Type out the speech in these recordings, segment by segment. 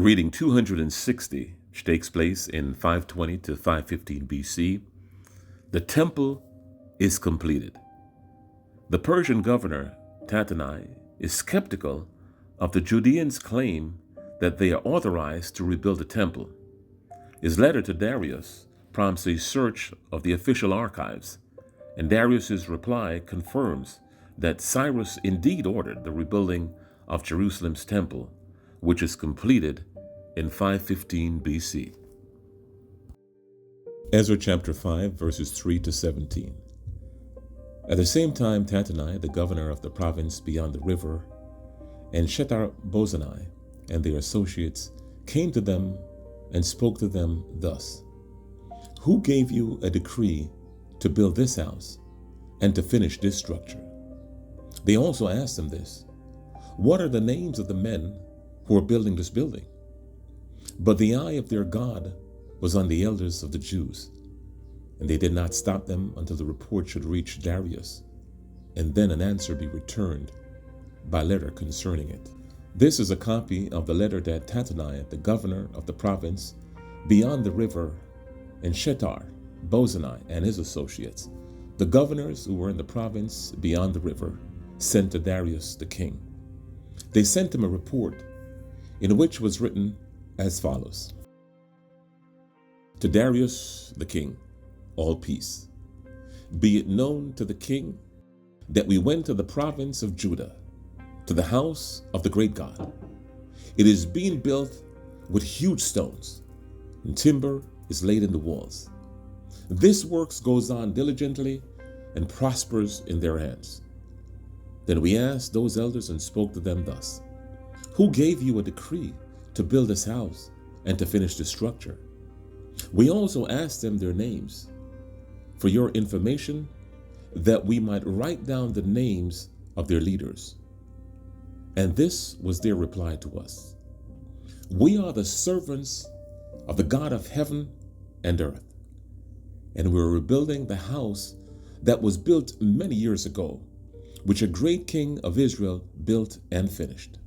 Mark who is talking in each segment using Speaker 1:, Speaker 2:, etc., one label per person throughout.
Speaker 1: reading 260, which takes place in 520 to 515 BC, the temple is completed. The Persian governor, Tattenai, is skeptical of the Judeans' claim that they are authorized to rebuild the temple. His letter to Darius prompts a search of the official archives, and Darius's reply confirms that Cyrus indeed ordered the rebuilding of Jerusalem's temple, which is completed in 515 BC. Ezra chapter 5, verses 3 to 17. At the same time, Tattenai, the governor of the province beyond the river, and Shethar-bozenai and their associates came to them and spoke to them thus: Who gave you a decree to build this house and to finish this structure? They also asked them this: What are the names of the men who are building this building? But the eye of their God was on the elders of the Jews, and they did not stop them until the report should reach Darius, and then an answer be returned by letter concerning it. This is a copy of the letter that Tattenai, the governor of the province beyond the river, and Shethar-bozenai and his associates, the governors who were in the province beyond the river, sent to Darius the king. They sent him a report in which was written as follows: To Darius the king, all peace. Be it known to the king that we went to the province of Judah, to the house of the great God. It is being built with huge stones, and timber is laid in the walls. This work goes on diligently and prospers in their hands. Then we asked those elders and spoke to them thus: Who gave you a decree to build this house and to finish the structure? We also asked them their names, for your information, that we might write down the names of their leaders. And this was their reply to us: We are the servants of the God of heaven and earth, and we're rebuilding the house that was built many years ago, which a great king of Israel built and finished.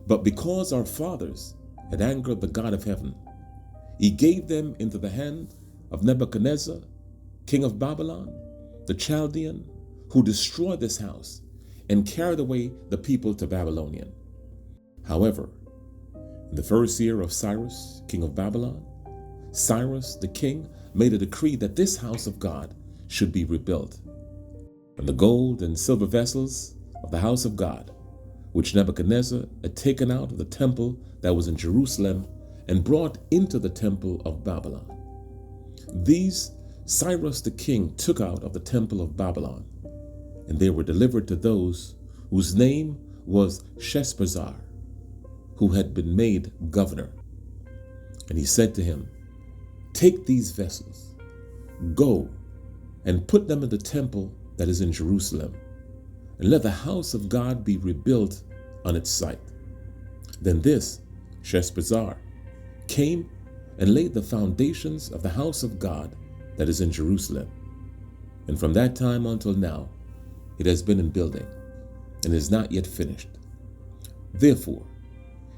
Speaker 1: But because our fathers had angered the God of heaven, he gave them into the hand of Nebuchadnezzar, king of Babylon, the Chaldean, who destroyed this house and carried away the people to Babylonian. However, in the first year of Cyrus, king of Babylon, Cyrus the king made a decree that this house of God should be rebuilt. And the gold and silver vessels of the house of God, which Nebuchadnezzar had taken out of the temple that was in Jerusalem and brought into the temple of Babylon, these Cyrus the king took out of the temple of Babylon, and they were delivered to those whose name was Sheshbazzar, who had been made governor. And he said to him, Take these vessels, go and put them in the temple that is in Jerusalem, and let the house of God be rebuilt on its site. Then this Sheshbazzar came and laid the foundations of the house of God that is in Jerusalem. And from that time until now, it has been in building and is not yet finished. Therefore,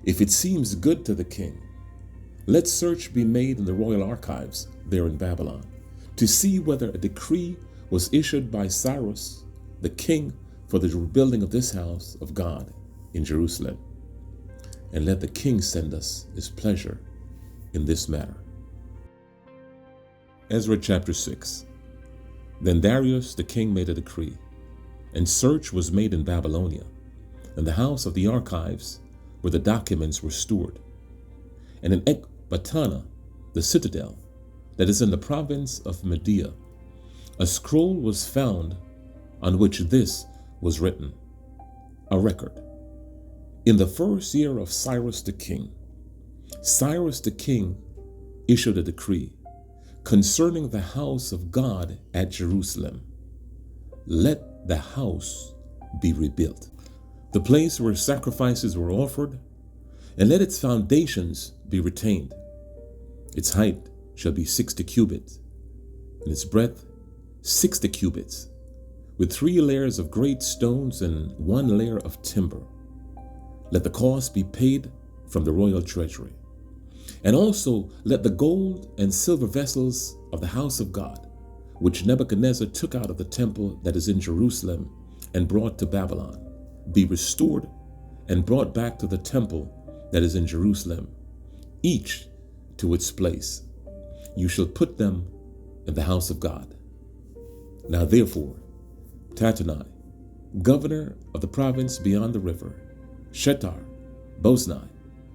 Speaker 1: if it seems good to the king, let search be made in the royal archives there in Babylon to see whether a decree was issued by Cyrus the king for the rebuilding of this house of God in Jerusalem. And let the king send us his pleasure in this matter. Ezra chapter 6. Then Darius the king made a decree, and search was made in Babylonia, in the house of the archives where the documents were stored, and in Ecbatana, the citadel that is in the province of Media. A scroll was found on which this was written, a record. In the first year of Cyrus the king issued a decree concerning the house of God at Jerusalem. Let the house be rebuilt, the place where sacrifices were offered, and let its foundations be retained. Its height shall be 60 cubits, and its breadth 60 cubits, with 3 layers of great stones and 1 layer of timber. Let the cost be paid from the royal treasury. And also let the gold and silver vessels of the house of God, which Nebuchadnezzar took out of the temple that is in Jerusalem and brought to Babylon, be restored and brought back to the temple that is in Jerusalem, each to its place. You shall put them in the house of God. Now therefore, Tattenai, governor of the province beyond the river, Shethar, Boznai,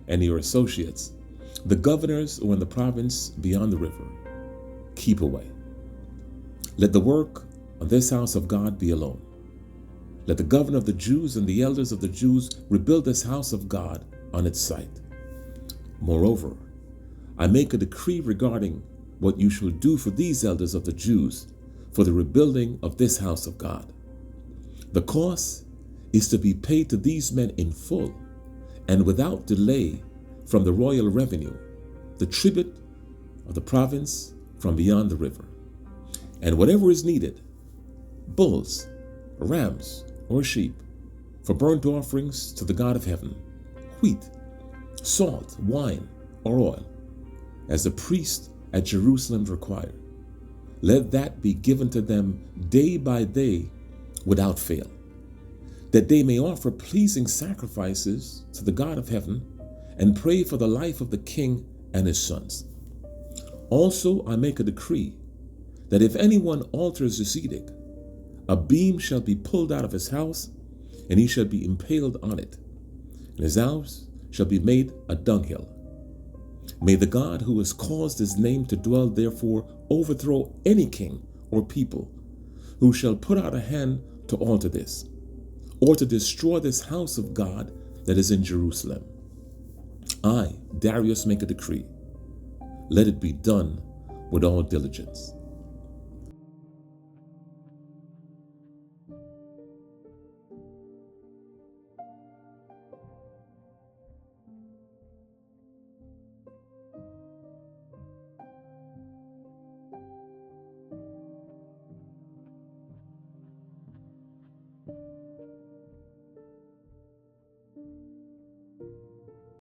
Speaker 1: and your associates, the governors who are in the province beyond the river, keep away. Let the work of this house of God be alone. Let the governor of the Jews and the elders of the Jews rebuild this house of God on its site. Moreover, I make a decree regarding what you shall do for these elders of the Jews for the rebuilding of this house of God. The cost is to be paid to these men in full and without delay from the royal revenue, the tribute of the province from beyond the river. And whatever is needed, bulls, rams, or sheep, for burnt offerings to the God of heaven, wheat, salt, wine, or oil, as the priest at Jerusalem required, let that be given to them day by day without fail, that they may offer pleasing sacrifices to the God of heaven and pray for the life of the king and his sons. Also I make a decree that if anyone alters this edict, a beam shall be pulled out of his house, and he shall be impaled on it, and his house shall be made a dunghill. May the God who has caused his name to dwell therefore overthrow any king or people who shall put out a hand to alter this, or to destroy this house of God that is in Jerusalem. I, Darius, make a decree. Let it be done with all diligence.